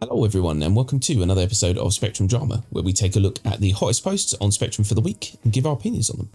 Hello everyone and welcome to another episode of Spectrum Drama, where we take a look at the hottest posts on Spectrum for the week and give our opinions on them.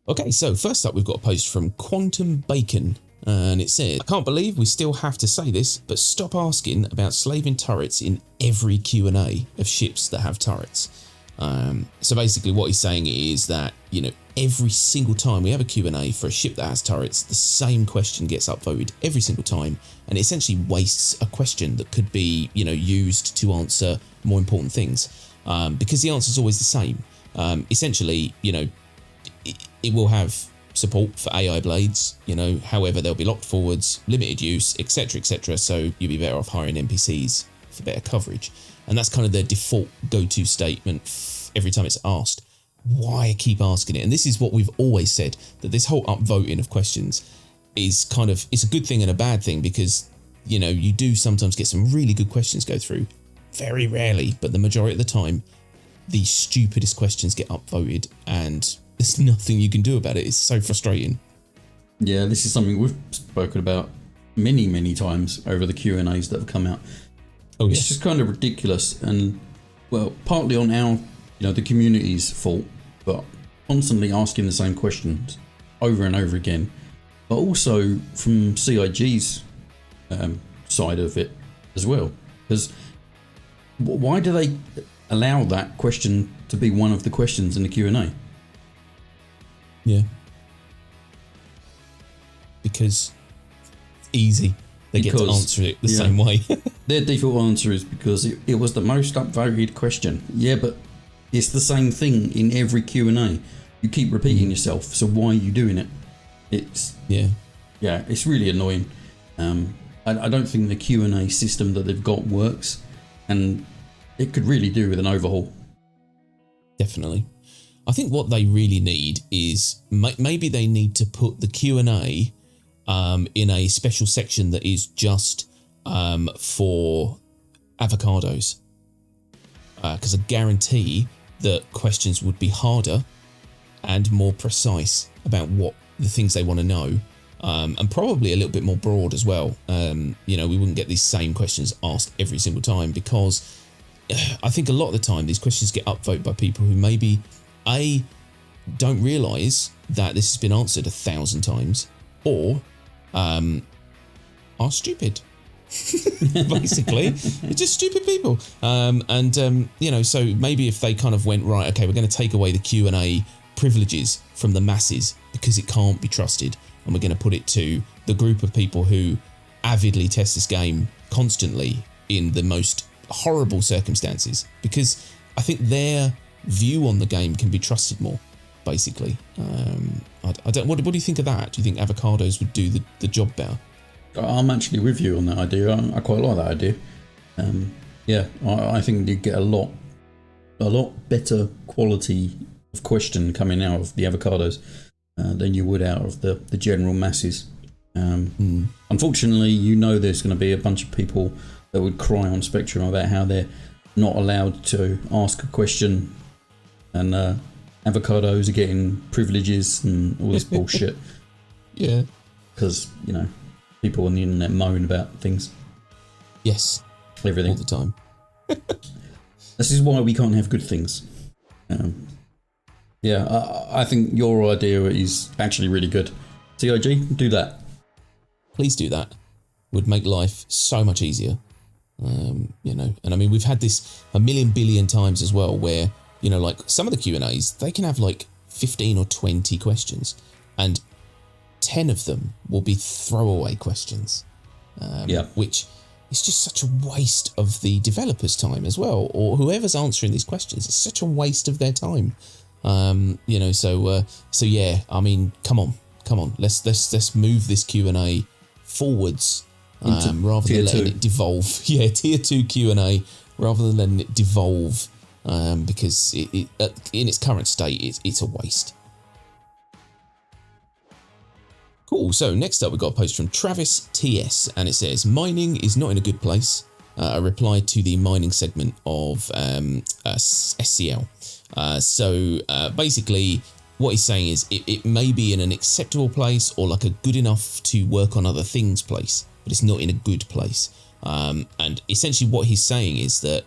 Okay, so first up we've got a post from Quantum Bacon, and it says, I can't believe we still have to say this, but stop asking about slaving turrets in every Q&A of ships that have turrets. So basically what he's saying is that, every single time we have a Q&A for a ship that has turrets, the same question gets upvoted every single time, and it essentially wastes a question that could be, used to answer more important things, because the answer is always the same. Essentially, it will have support for AI blades, however they'll be locked forwards, limited use, etc, so you'll be better off hiring NPCs for better coverage. And that's kind of their default go-to statement every time it's asked. Why keep asking it? And this is what we've always said, that this whole upvoting of questions is it's a good thing and a bad thing, because, you do sometimes get some really good questions go through. Very rarely, but the majority of the time, the stupidest questions get upvoted and there's nothing you can do about it. It's so frustrating. Yeah, this is something we've spoken about many times over the Q&As that have come out. Oh, it's just kind of ridiculous, and well, partly on our, the community's fault, but constantly asking the same questions over and over again, but also from CIG's side of it as well. Because why do they allow that question to be one of the questions in the Q&A? Yeah. Because it's easy. They get to answer it the same way. Their default answer is because it was the most upvoted question. Yeah, but it's the same thing in every Q&A. You keep repeating yourself, so why are you doing it? It's it's really annoying. I don't think the Q&A system that they've got works, and it could really do with an overhaul. Definitely. I think what they really need is maybe they need to put the Q&A in a special section that is just for avocados, because I guarantee that questions would be harder and more precise about what the things they want to know, and probably a little bit more broad as well. We wouldn't get these same questions asked every single time, because I think a lot of the time these questions get upvoted by people who maybe don't realise that this has been answered 1,000 times, or are stupid. Basically, they're just stupid people. So maybe if they kind of went, right, okay, we're going to take away the Q&A privileges from the masses because it can't be trusted, and we're going to put it to the group of people who avidly test this game constantly in the most horrible circumstances, because I think their view on the game can be trusted more, basically. I don't. What do you think of that? Do you think avocados would do the job better? I'm actually with you on that idea. I quite like that idea. I think you get a lot better quality of question coming out of the avocados than you would out of the general masses. Unfortunately, there's going to be a bunch of people that would cry on Spectrum about how they're not allowed to ask a question, and avocados are getting privileges and all this bullshit. Yeah. Because, people on the internet moan about things. Yes. Everything. All the time. This is why we can't have good things. I think your idea is actually really good. CIG, do that. Please do that. Would make life so much easier. And I mean, we've had this a million billion times as well, where, like some of the Q&As, they can have like 15 or 20 questions, and 10 of them will be throwaway questions, which is just such a waste of the developers' time as well, or whoever's answering these questions. It's such a waste of their time. So yeah, I mean, come on, let's move this Q&A forwards, rather than letting it devolve. Yeah, tier 2 Q&A rather than letting it devolve, because it in its current state, it's a waste. Cool, so next up we've got a post from Travis TS, and it says, mining is not in a good place. A reply to the mining segment of SCL. Basically, what he's saying is it may be in an acceptable place or like a good enough to work on other things place, but it's not in a good place. And essentially what he's saying is that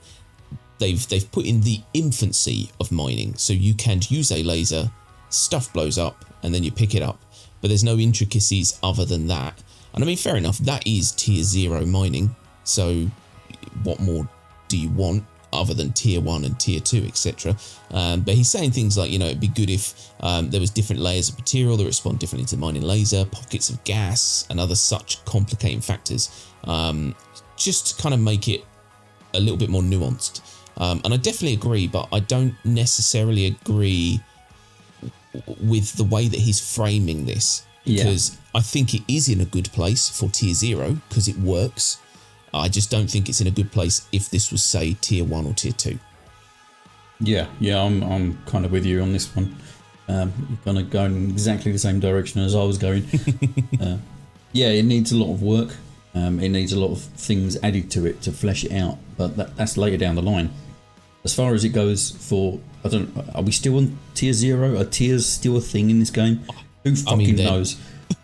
they've put in the infancy of mining, so you can use a laser, stuff blows up, and then you pick it up. But there's no intricacies other than that. And I mean, fair enough, that is tier 0 mining. So what more do you want other than tier 1 and tier 2, etc. But he's saying things like, it'd be good if there was different layers of material that respond differently to the mining laser, pockets of gas, and other such complicating factors, just to kind of make it a little bit more nuanced. And I definitely agree, but I don't necessarily agree with the way that he's framing this, because I think it is in a good place for tier 0 because it works. I just don't think it's in a good place if this was, say, tier 1 or tier 2. Yeah, I'm kind of with you on this one. You're kind of going in exactly the same direction as I was going. It needs a lot of work. It needs a lot of things added to it to flesh it out, but that's later down the line. As far as it goes for, are we still on tier 0? Are tiers still a thing in this game? Who fucking knows?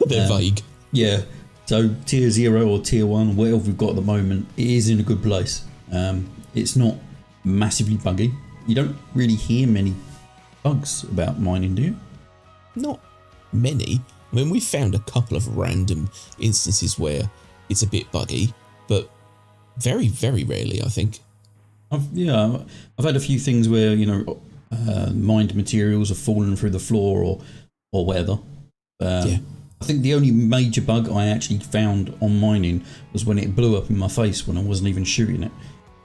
They're vague. Yeah, so tier 0 or tier 1, whatever we've got at the moment, it is in a good place. It's not massively buggy. You don't really hear many bugs about mining, do you? Not many. I mean, we found a couple of random instances where it's a bit buggy, but very, very rarely, I think. I've had a few things where, mined materials have fallen through the floor or whatever. I think the only major bug I actually found on mining was when it blew up in my face when I wasn't even shooting it.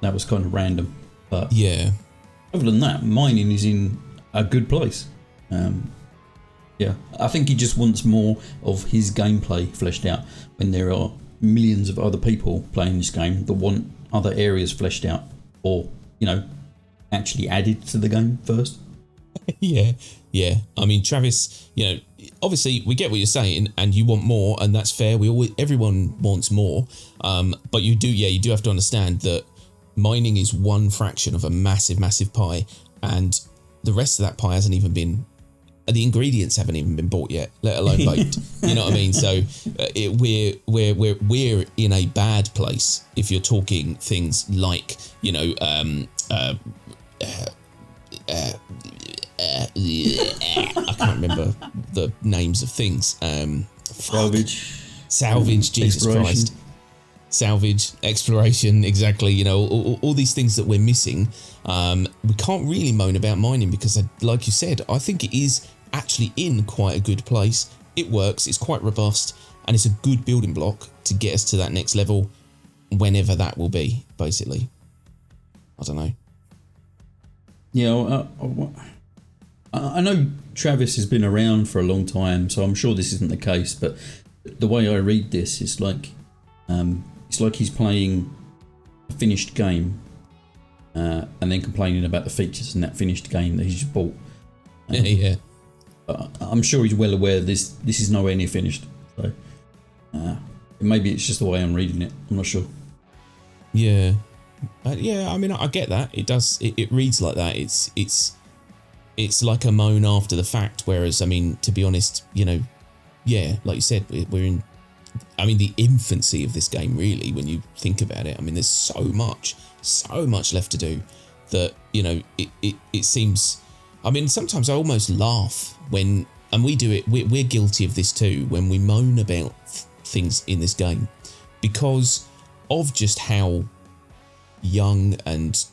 That was kind of random. But other than that, mining is in a good place. I think he just wants more of his gameplay fleshed out when there are millions of other people playing this game that want other areas fleshed out or, actually added to the game first. Yeah. I mean, Travis, obviously we get what you're saying and you want more, and that's fair. Everyone wants more. But you do have to understand that mining is one fraction of a massive, massive pie, and the rest of that pie hasn't even been, the ingredients haven't even been bought yet, let alone baked. You know what I mean? So we're in a bad place if you're talking things like, I can't remember the names of things. Salvage, Jesus Christ. Salvage, exploration, exactly. All these things that we're missing. We can't really moan about mining because, like you said, I think it is actually in quite a good place. It works, it's quite robust, and it's a good building block to get us to that next level, whenever that will be, basically. I don't know. Yeah, I know Travis has been around for a long time, so I'm sure this isn't the case, but the way I read this, it's like he's playing a finished game and then complaining about the features in that finished game that he's just bought. I'm sure he's well aware this is nowhere near finished. So maybe it's just the way I'm reading it. I'm not sure. Yeah. I mean, I get that. It does. It reads like that. It's like a moan after the fact. Whereas, I mean, to be honest, like you said, we're in, the infancy of this game, really, when you think about it. I mean, there's so much left to do that, it seems, sometimes I almost laugh when, and we do it, we're guilty of this too, when we moan about things in this game because of just how young, and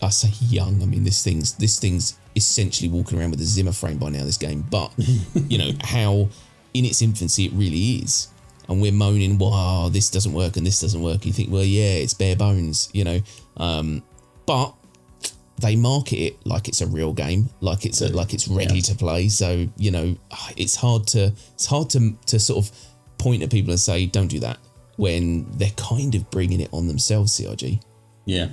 I say young, this thing's essentially walking around with a Zimmer frame by now, this game, but how in its infancy it really is, and we're moaning, wow, this doesn't work and this doesn't work. You think, well, yeah, it's bare bones, but they market it like it's a real game, like it's ready to play. So it's hard to sort of point at people and say don't do that when they're kind of bringing it on themselves. CIG. Yeah.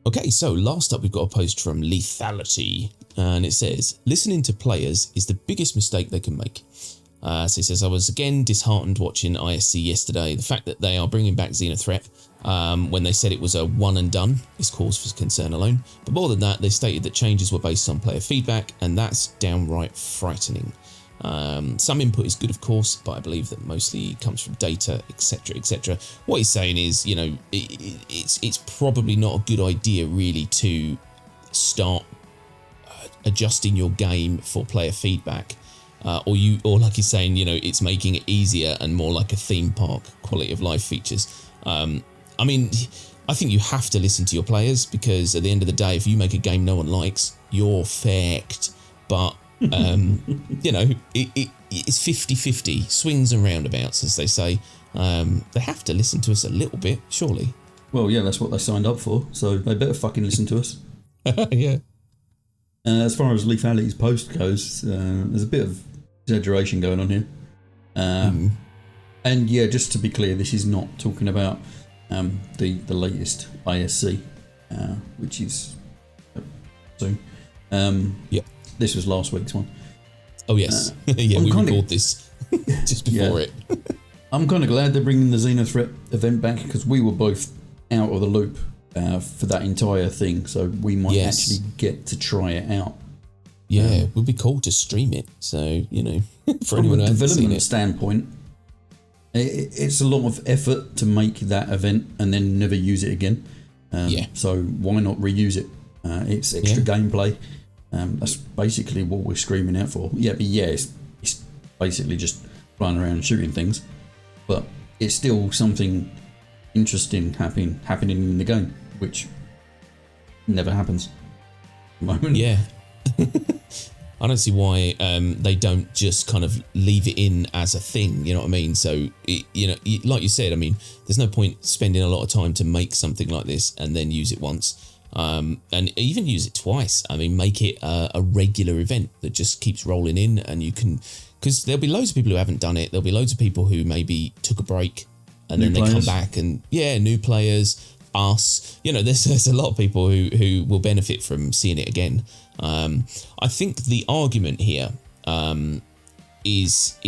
Okay, so last up we've got a post from Lethality, and it says, listening to players is the biggest mistake they can make. So he says, I was again disheartened watching ISC yesterday. The fact that they are bringing back Xenothreat when they said it was a one and done is cause for concern alone. But more than that, they stated that changes were based on player feedback, and that's downright frightening. Some input is good, of course, but I believe that mostly comes from data, etc., etc. What he's saying is, you know, it's probably not a good idea really to start adjusting your game for player feedback, or like he's saying, you know, it's making it easier and more like a theme park quality of life features. I mean, I think you have to listen to your players, because at the end of the day, if you make a game no one likes, you're fecked. But you know, it's 50-50, swings and roundabouts, as they say. They have to listen to us a little bit, surely. Well, yeah, that's what they signed up for, so they better fucking listen to us. Yeah. As far as Lethality's post goes, there's a bit of exaggeration going on here. And yeah, just to be clear, this is not talking about the latest ISC, which is soon. Yep. This was last week's one. Oh yes, yeah, we recorded this just before it. I'm kind of glad they're bringing the Xenothreat event back, because we were both out of the loop for that entire thing, so we might actually get to try it out. Yeah, it would be cool to stream it. So, you know, for anyone who hasn't seen it. From a development standpoint, it's a lot of effort to make that event and then never use it again. So why not reuse it? It's extra gameplay. That's basically what we're screaming out for. Yeah, but yeah, it's basically just flying around and shooting things, but it's still something interesting happening in the game, which never happens at the moment. Yeah. I don't see why they don't just kind of leave it in as a thing, you know what I mean? So, you know, like you said, I mean, there's no point spending a lot of time to make something like this and then use it once. And even use it twice. I mean, make it a regular event that just keeps rolling in, and you can, because there'll be loads of people who haven't done it. There'll be loads of people who maybe took a break and then they come back, and new players, us, you know, there's a lot of people who will benefit from seeing it again. I think the argument here is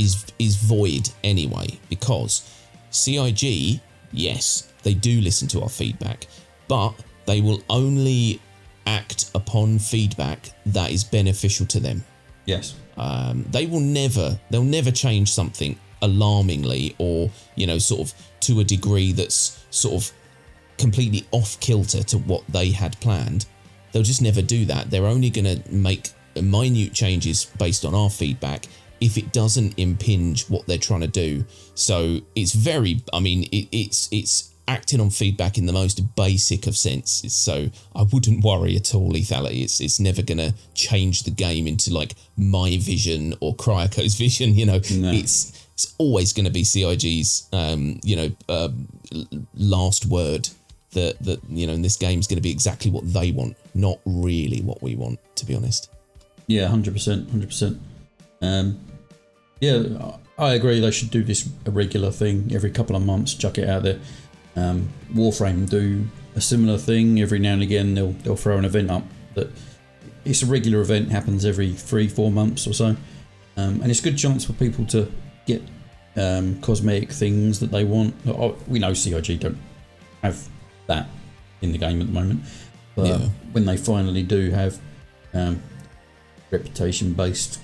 void anyway, because CIG, yes, they do listen to our feedback, but they will only act upon feedback that is beneficial to them. Yes. They'll never change something alarmingly, or, you know, sort of to a degree that's sort of completely off kilter to what they had planned. They'll just never do that. They're only going to make minute changes based on our feedback if it doesn't impinge what they're trying to do. So it's very, I mean, it's acting on feedback in the most basic of sense. So I wouldn't worry at all, Lethality. It's never going to change the game into like my vision or Cryoco's vision. You know, no. It's always going to be CIG's, last word. That you know, in this game is going to be exactly what they want, not really what we want, to be honest. Yeah, 100%. Yeah, I agree. They should do this a regular thing every couple of months. Chuck it out there. Warframe do a similar thing every now and again. They'll throw an event up that it's a regular event, happens every 3-4 months or so, and it's a good chance for people to get cosmetic things that they want. We know CIG don't have that in the game at the moment, but when they finally do have reputation based,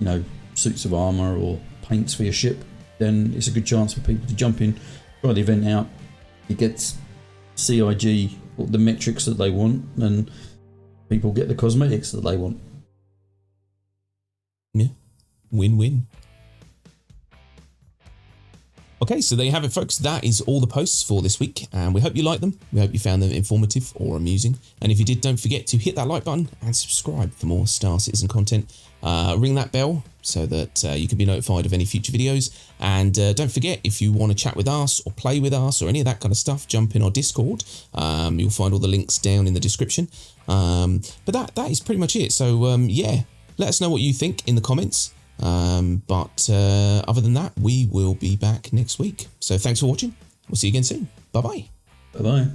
you know, suits of armor or paints for your ship, then it's a good chance for people to jump in, try the event out. It gets CIG the metrics that they want, and people get the cosmetics that they want. Yeah, win-win. Okay, so there you have it, folks. That is all the posts for this week, and we hope you liked them. We hope you found them informative or amusing. And if you did, don't forget to hit that like button and subscribe for more Star Citizen content. Ring that bell so that you can be notified of any future videos. And don't forget, if you want to chat with us or play with us or any of that kind of stuff, jump in our Discord. You'll find all the links down in the description. But that is pretty much it. So yeah, let us know what you think in the comments. But other than that, we will be back next week. So thanks for watching. We'll see you again soon. Bye-bye. Bye-bye.